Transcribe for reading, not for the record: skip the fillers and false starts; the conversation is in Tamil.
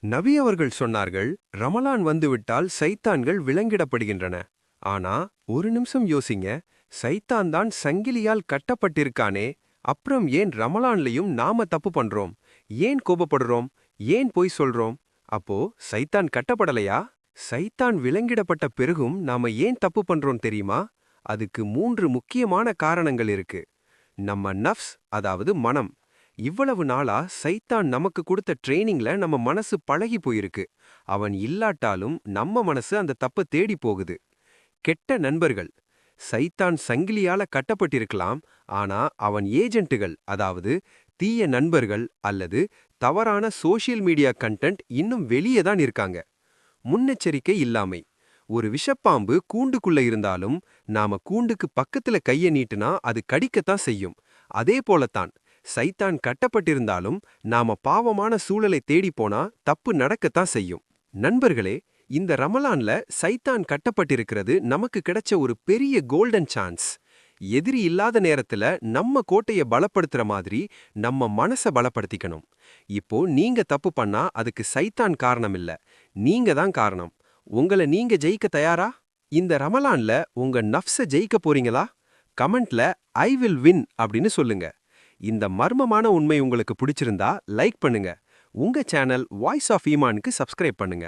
நபி அவர்கள் சொன்னார்கள், ரமலான் வந்துவிட்டால் சைத்தான்கள் விலங்கிடப்படுகின்றன. ஆனா ஒரு நிமிஷம் யோசிங்க, சைத்தான் தான் சங்கிலியால் கட்டப்பட்டிருக்கானே, அப்புறம் ஏன் ரமலான்லயும் நாம தப்பு பண்றோம்? ஏன் கோபப்படுறோம்? ஏன் பொய் சொல்றோம்? அப்போ சைத்தான் கட்டப்படலையா? சைத்தான் விலங்கிடப்பட்ட பிறகும் நாம ஏன் தப்பு பண்றோம் தெரியுமா? அதுக்கு 3 முக்கியமான காரணங்கள் இருக்கு. நம்ம நஃப்ஸ், அதாவது மனம். இவ்வளவு நாளா சைத்தான் நமக்கு கொடுத்த ட்ரெய்னிங்ல நம்ம மனசு பழகி போயிருக்கு. அவன் இல்லாட்டாலும் நம்ம மனசு அந்த தப்ப தேடி போகுது. கெட்ட நண்பர்கள். சைத்தான் சங்கிலியால கட்டப்பட்டிருக்கலாம், ஆனா அவன் ஏஜென்ட்டுகள், அதாவது தீய நண்பர்கள் அல்லது தவறான சோஷியல் மீடியா கண்டென்ட் இன்னும் வெளியே தான் இருக்காங்க. முன்னெச்சரிக்கை இல்லாமை. ஒரு விஷப்பாம்பு கூண்டுக்குள்ள இருந்தாலும் நாம கூண்டுக்கு பக்கத்துல கைய நீட்டுனா அது கடிக்கத்தான் செய்யும். அதே போலத்தான் சைத்தான் கட்டப்பட்டிருந்தாலும் நாம பாவமான சூழலை தேடி போனா தப்பு நடக்கத்தான் செய்யும். நண்பர்களே, இந்த ரமலான்ல சைத்தான் கட்டப்பட்டிருக்கிறது நமக்கு கிடைச்ச ஒரு பெரிய கோல்டன் சான்ஸ். எதிரி இல்லாத நேரத்துல நம்ம கோட்டைய பலப்படுத்துற மாதிரி நம்ம மனச பலப்படுத்திக்கணும். இப்போ நீங்க தப்பு பண்ணா அதுக்கு சைத்தான் காரணம் இல்ல, நீங்க தான் காரணம். உங்கள நீங்க ஜெயிக்க தயாரா? இந்த ரமலான்ல உங்க நஃப்ஸ ஜெயிக்க போறீங்களா? கமெண்ட்ல ஐ வில் வின் அப்படின்னு சொல்லுங்க. இந்த மர்மமான உண்மை உங்களுக்கு பிடிச்சிருந்தா லைக் பண்ணுங்க. உங்க சேனல் வாய்ஸ் ஆஃப் ஈமானுக்கு சப்ஸ்கிரைப் பண்ணுங்க.